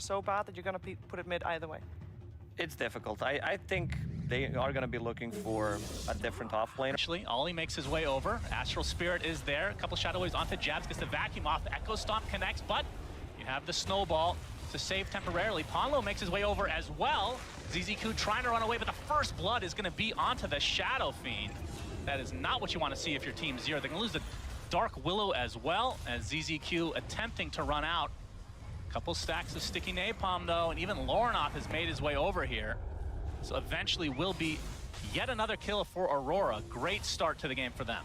so bad that you're going to put it mid either way? It's difficult. I think they are going to be looking for a different offlane. Actually, Ollie makes his way over. Astral Spirit is there. A couple shadow waves onto Jabs, gets the vacuum off. The Echo Stomp connects, but you have the snowball to save temporarily. Ponlo makes his way over as well. ZZQ trying to run away, but the first blood is going to be onto the Shadow Fiend. That is not what you want to see if you're Team Zero. They're going to lose the Dark Willow as well, as ZZQ attempting to run out. Couple stacks of sticky napalm though, and even Lornoff has made his way over here. So eventually will be yet another kill for Aurora. Great start to the game for them.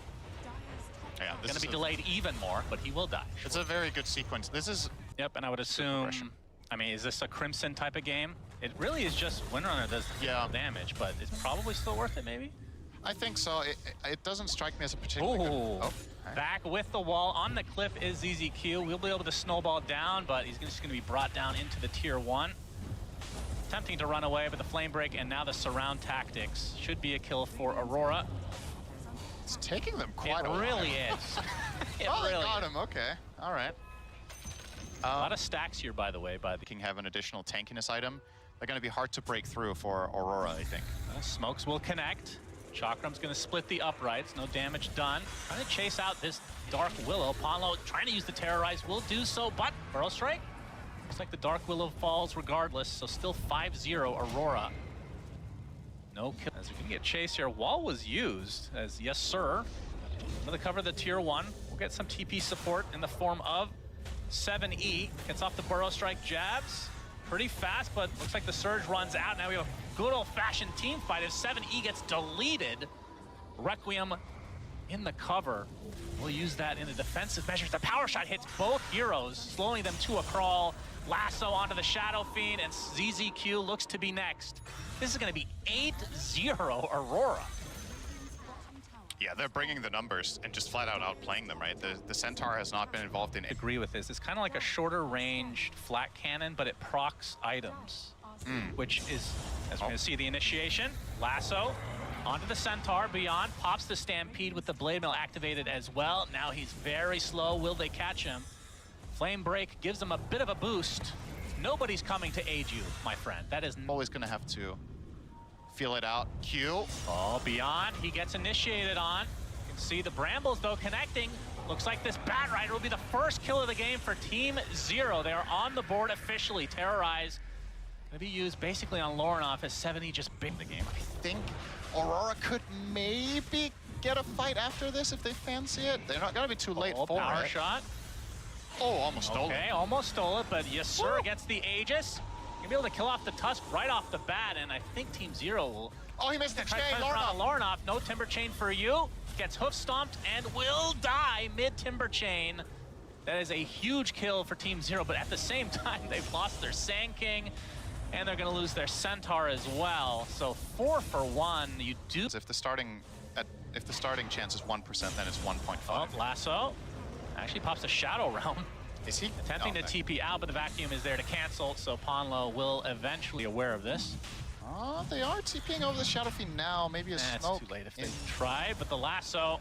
Yeah, this Gonna be delayed even more, but he will die. It's a very good sequence. This is... Yep, and I would assume, I mean, is this a Crimson type of game? It really is just Windrunner does damage, but it's probably still worth it maybe? I think so. It doesn't strike me as a particularly good... Oh, back with the wall. On the cliff is ZZQ. We'll be able to snowball down, but he's just going to be brought down into the tier 1. Attempting to run away, but the flame break and now the surround tactics should be a kill for Aurora. It's taking them quite a while. It really is. They got him. Okay. All right. A lot of stacks here, by the way. King have an additional tankiness item. They're going to be hard to break through for Aurora, I think. Smokes will connect. Chakram's going to split the uprights. No damage done. Trying to chase out this Dark Willow. Ponlo trying to use the Terrorize will do so, but Burrow Strike. Looks like the Dark Willow falls regardless, so still 5-0 Aurora. No kill. As we can get chase here, wall was used as yes sir. Going to cover the tier 1. We'll get some TP support in the form of 7E. Gets off the Burrow Strike Jabs. Pretty fast, but looks like the Surge runs out. Now we have a good old-fashioned team fight. If 7E gets deleted, Requiem in the cover. We'll use that in the defensive measures. The power shot hits both heroes, slowing them to a crawl. Lasso onto the Shadow Fiend, and ZZQ looks to be next. This is going to be 8-0 Aurora. Yeah, they're bringing the numbers and just flat out outplaying them, right? The Centaur has not been involved in it. Agree with this. It's kind of like a shorter range flat cannon, but it procs items, which is, as we're going to see, the initiation. Lasso onto the Centaur, beyond, pops the Stampede with the Blade Mill activated as well. Now he's very slow. Will they catch him? Flame Break gives him a bit of a boost. Nobody's coming to aid you, my friend. That is always going to have to feel it out. Q. Oh, beyond. He gets initiated on. You can see the Brambles, though, connecting. Looks like this Bat Rider will be the first kill of the game for Team Zero. They are on the board officially. Terrorize going to be used basically on Lornoff as 7E just big the game. I think Aurora could maybe get a fight after this if they fancy it. They're not going to be too late for power it. shot. Oh, almost stole it. Okay, almost stole it, but yes, sir, gets the Aegis. Gonna be able to kill off the Tusk right off the bat, and I think Team Zero will... Oh, he missed the chain, Lornoff. No Timber Chain for you. Gets hoof stomped and will die mid-Timber Chain. That is a huge kill for Team Zero, but at the same time, they've lost their Sand King, and they're gonna lose their Centaur as well. So 4 for 1, you do... If the starting chance is 1%, then it's 1.5. Oh, Lasso. Actually pops a Shadow Realm. Is he? Attempting to TP out, but the vacuum is there to cancel, so Ponlo will eventually be aware of this. Oh, they are TPing over the Shadow Fiend now. Maybe a smoke. It's too late if they try, but the Lasso.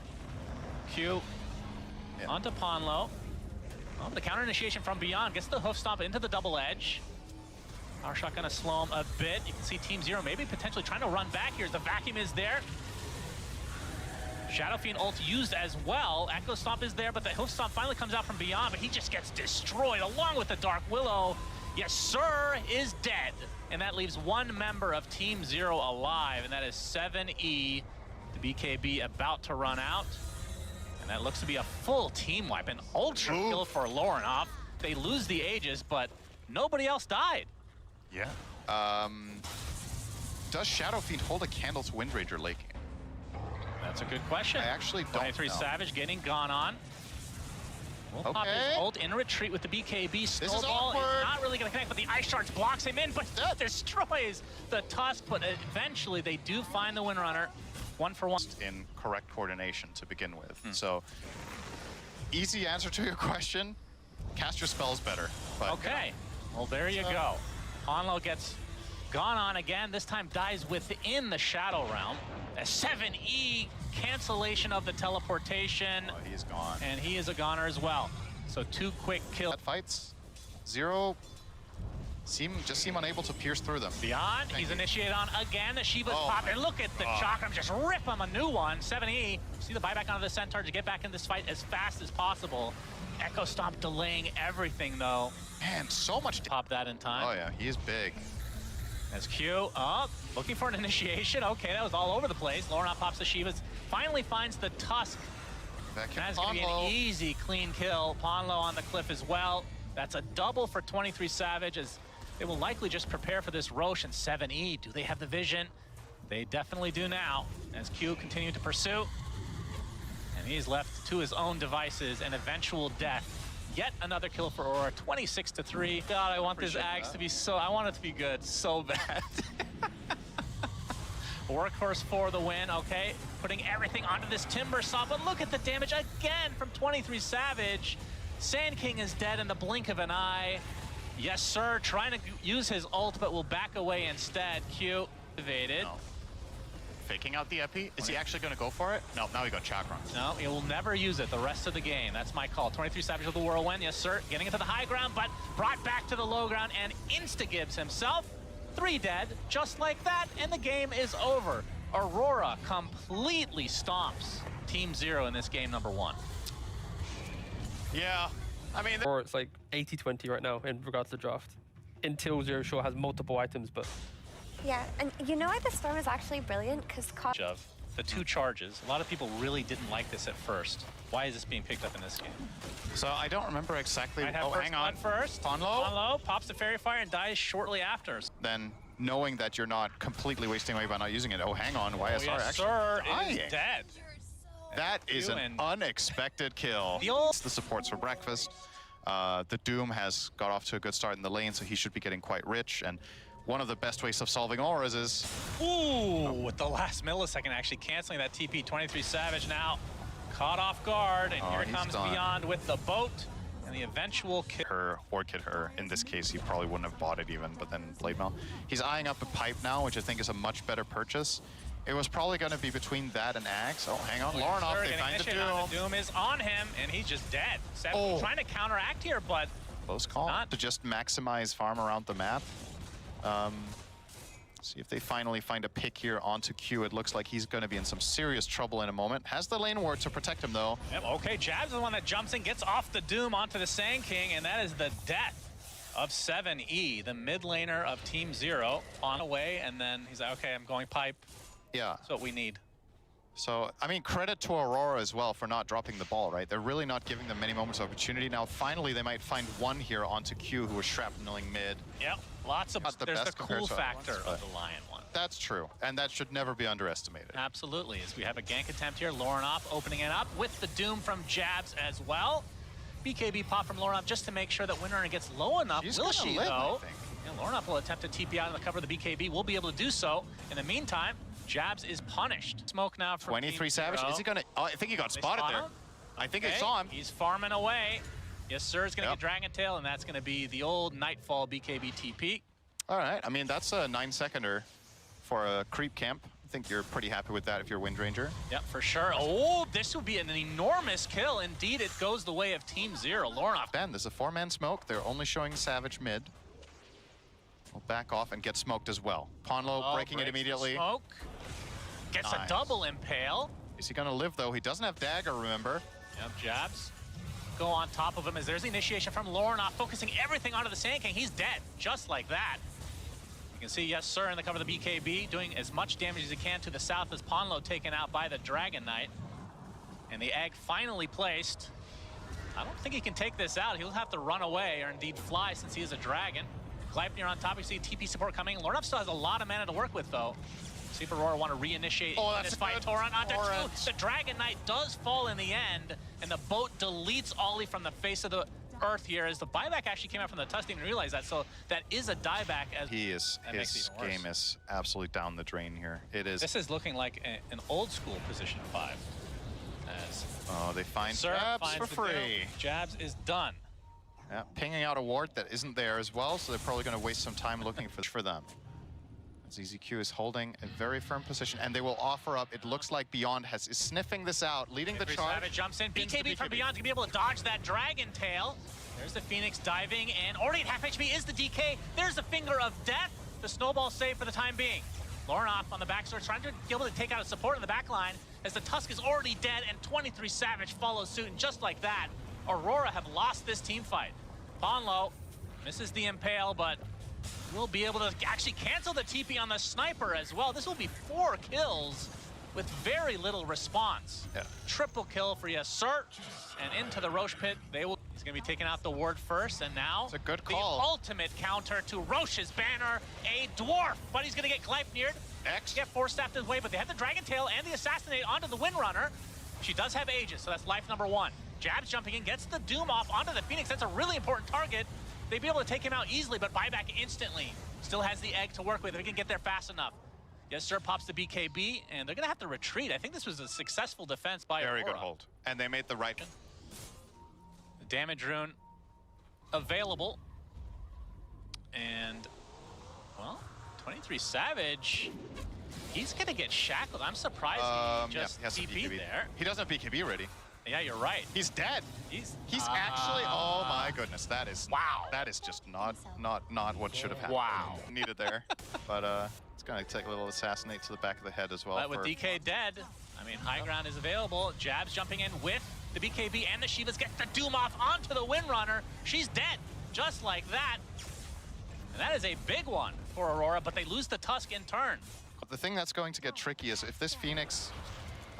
Q onto Ponlo. Oh, the counter initiation from beyond gets the hoof stomp into the double edge. Power shot gonna slow him a bit. You can see Team Zero maybe potentially trying to run back here as the vacuum is there. Shadow Fiend ult used as well. Echo Stomp is there, but the hoof stomp finally comes out from beyond, but he just gets destroyed along with the Dark Willow. Yes, sir, is dead. And that leaves one member of Team Zero alive, and that is 7E. The BKB about to run out. And that looks to be a full team wipe, an ultra kill for Lornoff. They lose the Aegis, but nobody else died. Yeah. Does Shadow Fiend hold a candle to Windranger Lake? That's a good question. I actually don't 23 know. Savage getting gone on. We'll pop his ult in retreat with the BKB. Snowball is not really going to connect, but the Ice Shards blocks him in, but that destroys the Tusk. But eventually they do find the Windrunner. 1 for 1. In correct coordination to begin with. So, easy answer to your question. Cast your spells better. But, okay. Well, there you go. Ponlo gets gone on again. This time dies within the Shadow Realm. A 7E cancellation of the teleportation. Oh, he's gone. And he is a goner as well. So 2 quick kills. Fights. Zero just seem unable to pierce through them. Beyond, he's initiated on again. The Shiva's Oh popped, my and look at the Chakram just rip him a new one. 7E, see the buyback onto the Centaur to get back in this fight as fast as possible. Echo Stomp delaying everything though. Man, so much. Pop that in time. Oh yeah, he is big. As Q, looking for an initiation. Okay, that was all over the place. Lorna pops the Shivas, finally finds the Tusk. That's gonna be an easy, clean kill. Ponlo on the cliff as well. That's a double for 23 Savage, as they will likely just prepare for this Roche and 7E. Do they have the vision? They definitely do now, as Q continued to pursue. And he's left to his own devices, an eventual death. Yet another kill for Aurora, 26-3. God, I want this Ags to be I want it to be good so bad. Workhorse for the win, okay. Putting everything onto this Timber Saw, but look at the damage again from 23 Savage. Sand King is dead in the blink of an eye. Yes, sir, trying to use his ult, but will back away instead. Q evaded. No. Faking out the epi. Is he actually going to go for it? No, now he got Chakram. No, he will never use it the rest of the game. That's my call. 23 Savage with the Whirlwind. Yes, sir. Getting into the high ground, but brought back to the low ground, and insta-gives himself. 3 dead, just like that, and the game is over. Aurora completely stomps Team Zero in this game number 1. Yeah, I mean... Or it's like 80-20 right now in regards to draft. Until Zero Shore has multiple items, but... Yeah, and you know why the storm is actually brilliant? Because Of the 2 charges, a lot of people really didn't like this at first. Why is this being picked up in this game? So I don't remember exactly... Might have hang on. First. Ponlo pops the Fairy Fire and dies shortly after. Then knowing that you're not completely wasting away by not using it. Oh, hang on. YSR yes, actually sir, dying. it is dead. That is an unexpected kill. The supports for breakfast. The Doom has got off to a good start in the lane, so he should be getting quite rich. And one of the best ways of solving auras is... Ooh, with the last millisecond actually canceling that TP. 23 Savage now caught off guard, and here comes Beyond with the boat and the eventual kill. Her, or kid her. In this case, he probably wouldn't have bought it even, but then Blade Mail. He's eyeing up a pipe now, which I think is a much better purchase. It was probably going to be between that and Axe. Oh, hang on. Lornoff, they find the Doom. The Doom is on him, and he's just dead. Seven trying to counteract here, but... Close call. To just maximize farm around the map. See if they finally find a pick here onto Q. It looks like he's going to be in some serious trouble in a moment. Has the lane ward to protect him, though. Yep, okay, Jabs is the one that jumps in, gets off the Doom onto the Sand King, and that is the death of 7E, the mid laner of Team Zero, on away, and then he's like, okay, I'm going pipe. Yeah. That's what we need. So, I mean, credit to Aurora as well for not dropping the ball, right? They're really not giving them many moments of opportunity. Now, finally, they might find one here onto Q, who was shrapneling mid. Yep, lots of... The there's the cool factor of the Lion one. That's true, and that should never be underestimated. Absolutely, as we have a gank attempt here. Lornoff opening it up with the Doom from Jabs as well. BKB pop from Lornoff just to make sure that Winrunner gets low enough. Will she, though? Yeah, Lornoff will attempt to TP out in the cover of the BKB. Will be able to do so. In the meantime, Jabs is punished. Smoke now from 23 Savage. Is he gonna... Oh, I think he got spotted there. I think I saw him. He's farming away. Yes, sir, is gonna get Dragon Tail, and that's gonna be the old Nightfall BKB TP. All right, I mean, that's a 9-seconder for a creep camp. I think you're pretty happy with that if you're Wind Ranger. Yep, for sure. Oh, this will be an enormous kill. Indeed, it goes the way of Team Zero. Lornoff. Ben, there's a 4-man smoke. They're only showing Savage mid. We'll back off and get smoked as well. Ponlo breaking it immediately. Smoke. Gets a double impale. Is he going to live, though? He doesn't have dagger, remember? Yep, Jabs. Go on top of him as there's the initiation from Lornoff, focusing everything onto the Sand King. He's dead, just like that. You can see, yes, sir, in the cover of the BKB, doing as much damage as he can to the south as Ponlo taken out by the Dragon Knight. And the egg finally placed. I don't think he can take this out. He'll have to run away or indeed fly since he is a dragon. Gleipnir on top. You see TP support coming. Lornoff still has a lot of mana to work with, though. See if Aurora want to reinitiate this fight. Torrent onto two. The Dragon Knight does fall in the end, and the boat deletes Ollie from the face of the earth here as the buyback actually came out from the Tusk. Didn't even realize that, so that is a dieback. As his game is absolutely down the drain here. It is. This is looking like an old school position 5. As they find Jabs for free. Jabs is done. Yeah, pinging out a ward that isn't there as well, so they're probably going to waste some time looking for them. ZZQ is holding a very firm position, and they will offer up. It looks like Beyond is sniffing this out, leading the charge. Savage jumps in. BKB from Beyond to be able to dodge that Dragon Tail. There's the Phoenix diving, and already at half HP is the DK. There's the Finger of Death. The snowball save for the time being. Lornoff on the backstore trying to be able to take out a support in the back line as the Tusk is already dead, and 23 Savage follows suit, and just like that, Aurora have lost this team fight. Ponlo misses the Impale, but will be able to actually cancel the TP on the Sniper as well. This will be 4 kills with very little response. Yeah. Triple kill for Yasert, and into the Roche pit. He's gonna be taking out the ward first, and now it's a good call. The ultimate counter to Roche's banner, a dwarf, but he's gonna get Gleipnired. X. Get force-staffed his way, but they have the Dragon Tail and the Assassinate onto the Windrunner. She does have Aegis, so that's life number 1. Jabs jumping in, gets the Doom off onto the Phoenix. That's a really important target. They'd be able to take him out easily, but buyback instantly. Still has the egg to work with if he can get there fast enough. Yes, sir, pops the BKB, and they're gonna have to retreat. I think this was a successful defense by Very Aurora. good hold. And they made the right. The damage rune available. And, well, 23 Savage, he's gonna get shackled. I'm surprised he just TP'd there. He doesn't have BKB ready. Yeah, you're right. He's dead. He's actually, oh my goodness, that is, wow. That is just not what should have happened. Wow. Needed there. But it's gonna take a little assassinate to the back of the head as well. But with DK dead, I mean, high ground is available. Jabs jumping in with the BKB, and the Shivas get the Doom off onto the Windrunner. She's dead, just like that. And that is a big one for Aurora, but they lose the Tusk in turn. But the thing that's going to get tricky is if this Phoenix...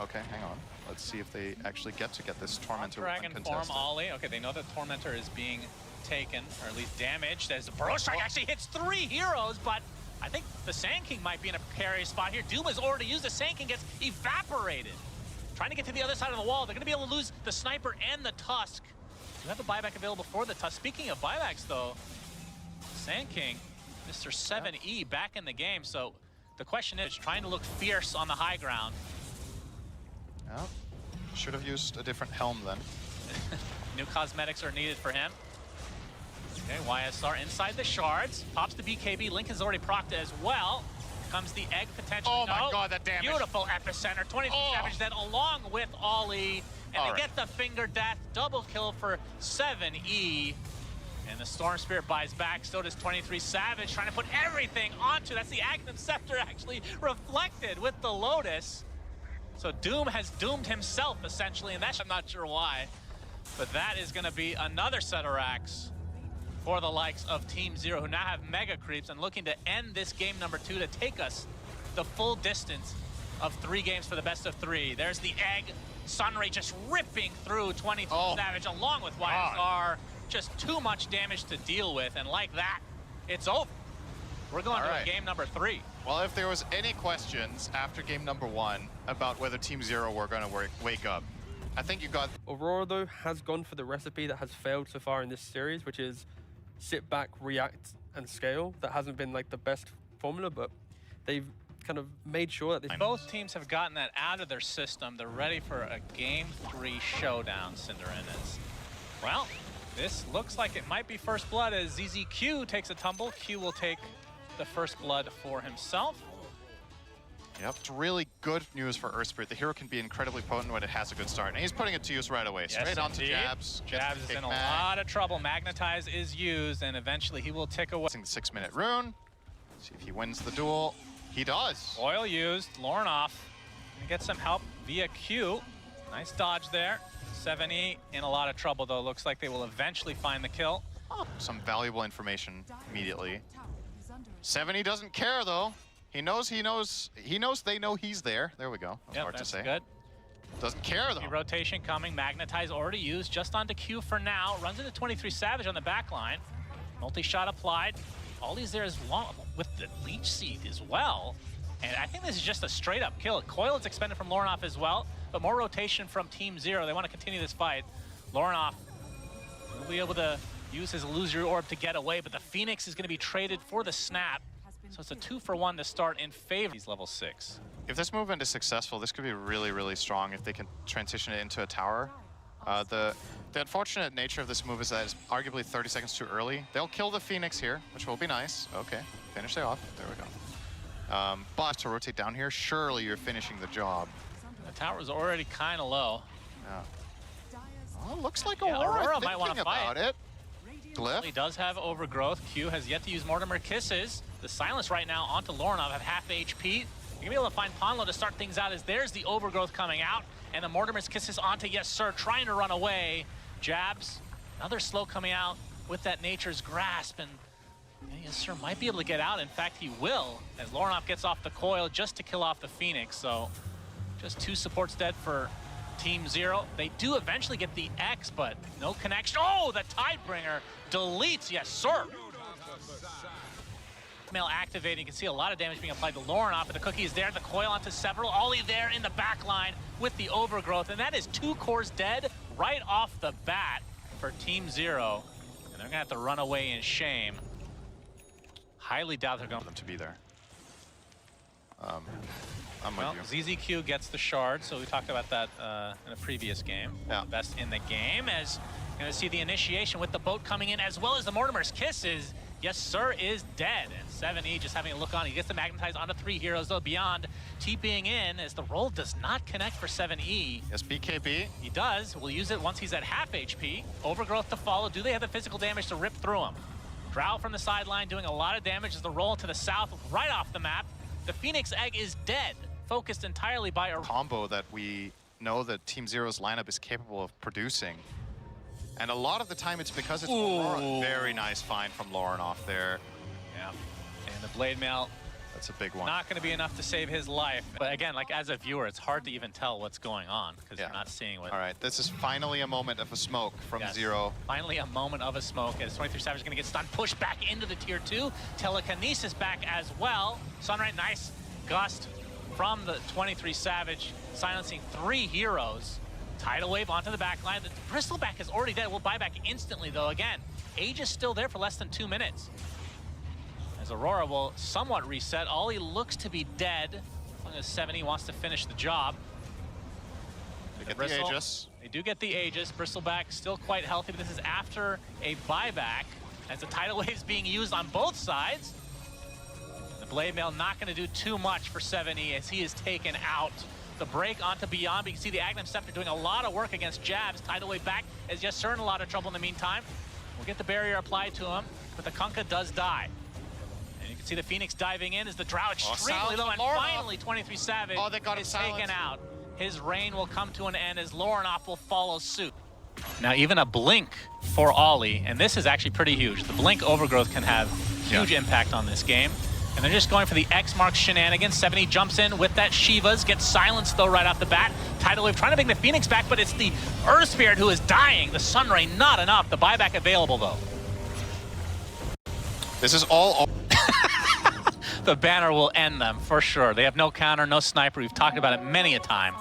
Okay, hang on. Let's see if they actually get this Tormentor Dragon form Ollie. Okay, they know that Tormentor is being taken, or at least damaged, as the Burrow Strike actually hits 3 heroes, but I think the Sand King might be in a precarious spot here. Doom has already used, the Sand King gets evaporated. Trying to get to the other side of the wall. They're gonna be able to lose the Sniper and the Tusk. You have a buyback available for the Tusk. Speaking of buybacks though, Sand King, Mr. 7E back in the game, so the question is, trying to look fierce on the high ground. Oh, should have used a different helm then. New cosmetics are needed for him. Okay, YSR inside the shards. Pops the BKB. Link has already procced as well. Comes the egg potential. Oh my god, that damage. Beautiful epicenter. 23 damage then along with Ollie. And they get the Finger Death. Double kill for 7E. And the Storm Spirit buys back. So does 23 Savage, trying to put everything onto. That's the Agnum Scepter actually reflected with the Lotus. So Doom has doomed himself, essentially, and that's, I'm not sure why. But that is going to be another set of racks for the likes of Team Zero, who now have Mega Creeps and looking to end this game number 2 to take us the full distance of 3 games for the best of 3. There's the egg. Sunray just ripping through 23 Savage along with YSR. Just too much damage to deal with, and like that, it's over. We're going to game number 3. Well, if there was any questions after game number 1 about whether Team Zero were going to wake up, I think you got... Aurora, though, has gone for the recipe that has failed so far in this series, which is sit back, react, and scale. That hasn't been like the best formula, but they've kind of made sure that... Both teams have gotten that out of their system. They're ready for a game 3 showdown, syndereN is. Well, this looks like it might be first blood as ZZQ takes a tumble. Q will take the first blood for himself. Yep, it's really good news for Earthspirit. The hero can be incredibly potent when it has a good start, and he's putting it to use right away. Straight onto Jabs. Jabs is in a lot of trouble. Magnetize is used, and eventually he will tick away. The 6-minute rune. See if he wins the duel. He does. Oil used. Lornoff can get some help via Q. Nice dodge there. 7E in a lot of trouble, though. Looks like they will eventually find the kill. Some valuable information immediately. 7E doesn't care, though. He knows they know he's there. There we go. That's hard to say. Good. Doesn't care, though. Rotation coming. Magnetize already used. Just onto Q for now. Runs into 23 Savage on the back line. Multi-shot applied. Ollie's there as well with the Leech Seed as well. And I think this is just a straight-up kill. Coil is expended from Lornoff as well, but more rotation from Team Zero. They want to continue this fight. Lornoff will be able to use his Illusory Orb to get away, but the Phoenix is going to be traded for the Snap. So it's a 2-for-1 to start in favor. He's level 6. If this movement is successful, this could be really, really strong if they can transition it into a tower. The unfortunate nature of this move is that it's arguably 30 seconds too early. They'll kill the Phoenix here, which will be nice. Okay, finish it off. There we go. But to rotate down here, surely you're finishing the job. The tower's already kind of low. Yeah. Oh, looks like Yeah, Aurora might want to about fight. it. Glyph. He does have overgrowth. Q has yet to use Mortimer Kisses. The silence right now onto Lorinov at half HP. You're gonna be able to find Ponlo to start things out as there's the overgrowth coming out. And the Mortimer's Kisses onto Yes Sir, trying to run away. Jabs, another slow coming out with that Nature's Grasp. And Yes Sir might be able to get out. In fact, he will, as Lorinov gets off the coil just to kill off the Phoenix. So just 2 supports dead for Team Zero. They do eventually get the X, but no connection. Oh, the Tidebringer deletes Yes Sir. Mail activating. You can see a lot of damage being applied to Lorinov, but the cookie is there. The coil onto several. Ollie there in the back line with the overgrowth, and that is 2 cores dead right off the bat for Team Zero. And they're gonna have to run away in shame. Highly doubt they're going For them to be there. I'm well, with you. ZZQ gets the shard, so we talked about that in a previous game. Yeah. Best in the game, as you're going to see the initiation with the boat coming in, as well as the Mortimer's Kisses. Yes Sir is dead, and 7E just having a look on. He gets the magnetize onto 3 heroes, though beyond TPing in, as the roll does not connect for 7E. Yes, BKB. He does. We'll use it once he's at half HP. Overgrowth to follow. Do they have the physical damage to rip through him? Drow from the sideline doing a lot of damage as the roll to the south, right off the map. The Phoenix Egg is dead, focused entirely by a combo that we know that Team Zero's lineup is capable of producing. And a lot of the time it's because it's Aurora. Very nice find from Lorinov there. Yeah, and the Blade Mail, that's a big one. not going to be enough to save his life. But again, like as a viewer, it's hard to even tell what's going on because you're not seeing what... All right, this is finally a moment of a smoke from Zero. Finally a moment of a smoke as 23 Savage is going to get stunned, pushed back into the tier 2. Telekinesis back as well. Sunray, nice gust from the 23 Savage, silencing 3 heroes. Tidal Wave onto the back line. The Bristleback is already dead. We'll buy back instantly, though. Again, Age is still there for less than 2 minutes. As Aurora will somewhat reset. Ollie looks to be dead, as long as 70 wants to finish the job. They get the Aegis. They do get the Aegis. Bristleback still quite healthy, but this is after a buyback, as the Tidal Wave is being used on both sides. The Blade Mail not going to do too much for 7E as he is taken out. The break onto Beyond, but you can see the Agnum Scepter doing a lot of work against Jabs. Tidal Wave back as Yes Sir in a lot of trouble in the meantime. We'll get the barrier applied to him, but the Kunkka does die. And you can see the Phoenix diving in as the Drow extremely low, and finally 23 Savage is taken out. His reign will come to an end as Lorinov will follow suit. Now even a blink for Ollie, and this is actually pretty huge. The blink overgrowth can have huge impact on this game. And they're just going for the X marks shenanigans. 70 jumps in with that Shivas, gets silenced though right off the bat. Tidal Wave trying to bring the Phoenix back, but it's the Earth Spirit who is dying. The Sunray not enough. The buyback available though. This is all... The banner will end them for sure. They have no counter, no sniper. We've talked about it many a time.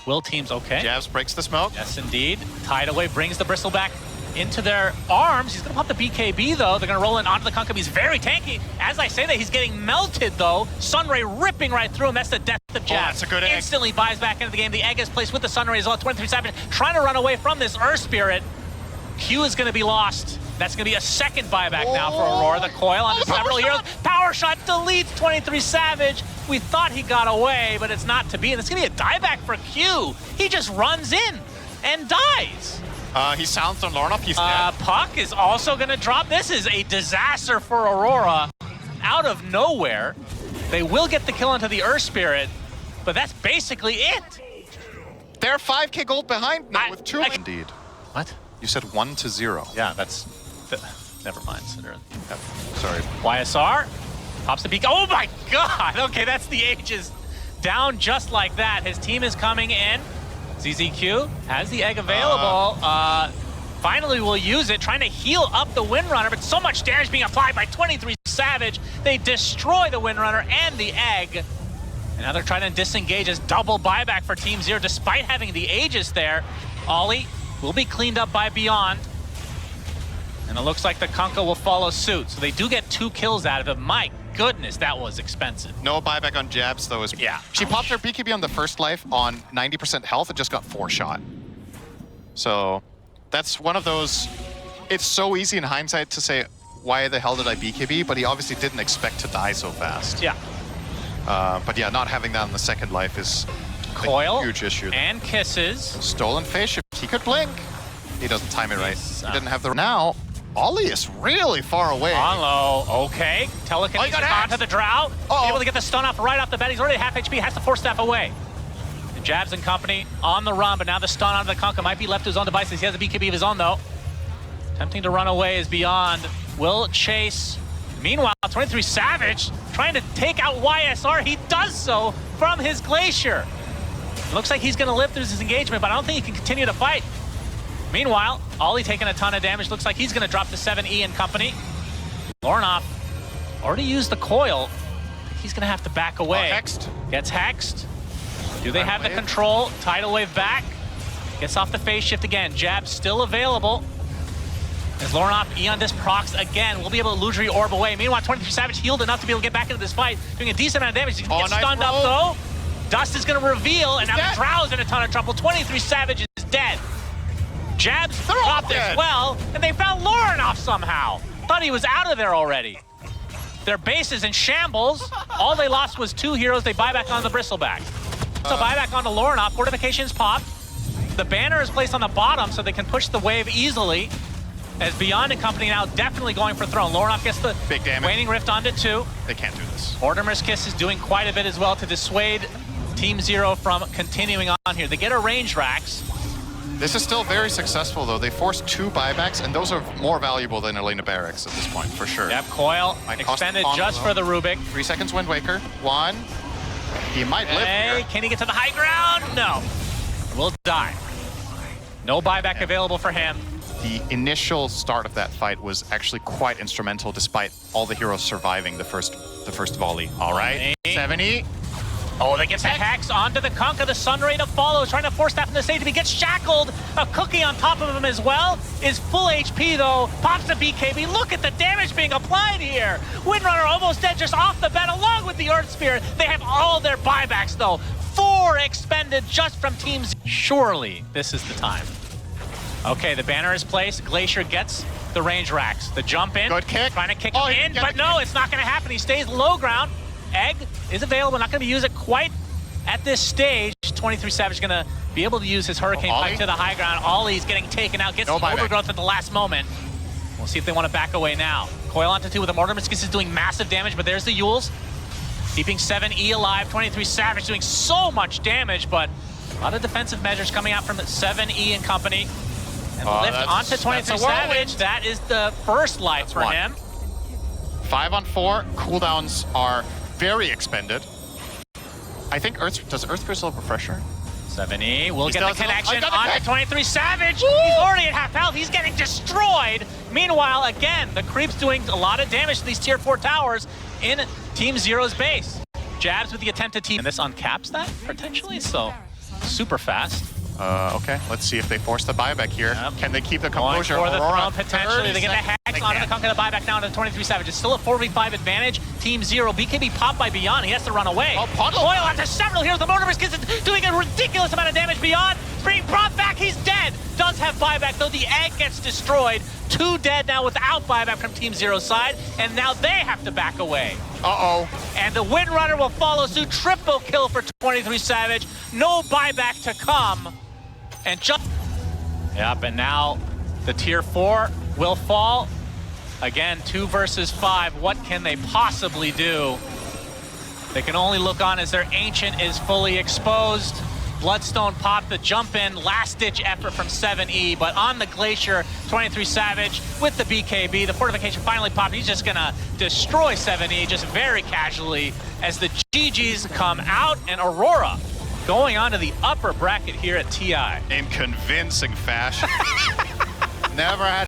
Will teams okay? Jabs breaks the smoke. Yes, indeed. Tidal Wave brings the Bristleback into their arms. He's gonna pop the BKB though. They're gonna roll in onto the Kunkka. He's very tanky. As I say that, he's getting melted though. Sunray ripping right through him. That's the death of Jabs. That's a good egg. Instantly buys back into the game. The egg is placed with the Sunray as well. 23 Savage trying to run away from this Earth Spirit. Q is gonna be lost. That's gonna be a second buyback now for Aurora. The coil onto several heroes. Power shot deletes 23 Savage. We thought he got away, but it's not to be. And it's gonna be a dieback for Q. He just runs in and dies. He sounds on Lorinov. He's dead. Puck is also going to drop. This is a disaster for Aurora. Out of nowhere, they will get the kill onto the Earth Spirit, but that's basically it. They're 5k gold behind now with 2. Indeed. What? You said 1-0. Yeah, that's... Never mind, syndereN. Sorry. YSR pops the peak. Oh my god! Okay, that's the Aegis down just like that. His team is coming in. ZZQ has the egg available. Finally will use it, trying to heal up the Windrunner, but so much damage being applied by 23 Savage. They destroy the Windrunner and the egg. And now they're trying to disengage as double buyback for Team Zero, despite having the Aegis there. Ollie will be cleaned up by Beyond. And it looks like the Kunkka will follow suit. So they do get 2 kills out of it. My goodness, that was expensive. No buyback on Jabs, though. She popped her BKB on the first life on 90% health and just got 4 shot. So that's one of those... It's so easy in hindsight to say, why the hell did I BKB? But he obviously didn't expect to die so fast. Yeah. But yeah, not having that on the second life is Coil a huge issue. and kisses. Stolen fish. He could blink. He doesn't time it right. He didn't have the... Now, Ollie is really far away. On low, okay. Telekinesis onto the Drow. Able to get the stun off right off the bat. He's already half HP, has to force staff away. And Jabs and company on the run, but now the stun onto the Kunkka might be left to his own devices. He has a BKB of his own though. Attempting to run away is Beyond. Will chase. Meanwhile, 23 Savage trying to take out YSR. He does so from his Glacier. Looks like he's going to live through his engagement, but I don't think he can continue to fight. Meanwhile, Ollie taking a ton of damage. Looks like he's going to drop to 7E and company. Lornoff already used the coil. He's going to have to back away. Hexed. Gets hexed. Do they have the control? Tidal wave back. Gets off the phase shift again. Jab still available. As Lornoff, Eon Disc procs again, will be able to illusory orb away. Meanwhile, 23 Savage healed enough to be able to get back into this fight, doing a decent amount of damage. He gets stunned up though. Dust is going to reveal, and now the Drow's in a ton of trouble. 23 Savage is dead. Jabs popped as well, and they found Lornoff somehow. Thought he was out of there already. Their base is in shambles. All they lost was 2 heroes. They buy back on the Bristleback. So buy back onto Lornoff. Fortifications popped. The banner is placed on the bottom so they can push the wave easily. As Beyond and company now definitely going for throne. Lornoff gets the big damage. Waning Rift onto 2. They can't do this. Mortimer's Kiss is doing quite a bit as well to dissuade Team Zero from continuing on here. They get a range racks. This is still very successful, though. They forced 2 buybacks, and those are more valuable than Elena Barracks at this point, for sure. Yep, Coil expended just for the Rubik. 3 seconds Wind Waker. 1. He might live here. Can he get to the high ground? No. Will die. No buyback available for him. The initial start of that fight was actually quite instrumental, despite all the heroes surviving the first volley. All right, 70. Oh, they get the Hex onto the Kunkka. The Sunray to follow, trying to force that from the stage. He gets shackled. A cookie on top of him as well. Is full HP though. Pops the BKB. Look at the damage being applied here. Windrunner almost dead just off the bat, along with the Earth Spear. They have all their buybacks though. 4 expended just from teams. Surely this is the time. Okay, the banner is placed. Glacier gets the range racks. The jump in. Good kick. Trying to kick him in, but no, it's not going to happen. He stays low ground. Egg is available. Not going to use it quite at this stage. 23 Savage going to be able to use his Hurricane Pike to the high ground. Ollie's getting taken out. Gets the overgrowth at the last moment. We'll see if they want to back away now. Coil onto 2 with a Mortimer's Kiss is doing massive damage, but there's the Yules. Keeping 7E alive. 23 Savage doing so much damage, but a lot of defensive measures coming out from 7E and company. And lift onto 23 Savage. That is the first life for him. 5 on 4. Cooldowns are very expended. I think does Earth Crystal have Refresher? 7E will get the connection onto 23 Savage. Woo! He's already at half health. He's getting destroyed. Meanwhile, again, the creep's doing a lot of damage to these tier 4 towers in Team Zero's base. Jabs with the attempt to team. And this uncaps that, potentially, so super fast. Okay, let's see if they force the buyback here. Yep. Can they keep the composure? For the throne, potentially. They get the Hex onto the Kunkka, the buyback down to 23 Savage. It's still a 4v5 advantage. Team Zero. BKB popped by Beyond. He has to run away. Coil onto several heroes. The Mortimer's Kiss is doing a ridiculous amount of damage. Beyond being brought back. He's dead. Does have buyback, though the egg gets destroyed. 2 dead now without buyback from Team Zero's side. And now they have to back away. Uh-oh. And the Windrunner will follow suit. Triple kill for 23 Savage. No buyback to come. And just... Yep, and now the tier 4 will fall. Again, 2 versus 5. What can they possibly do? They can only look on as their Ancient is fully exposed. Bloodstone popped the jump in, last-ditch effort from 7E, but on the Glacier, 23 Savage with the BKB. The Fortification finally popped. He's just gonna destroy 7E just very casually as the GGs come out, and Aurora going on to the upper bracket here at TI. In convincing fashion. Never had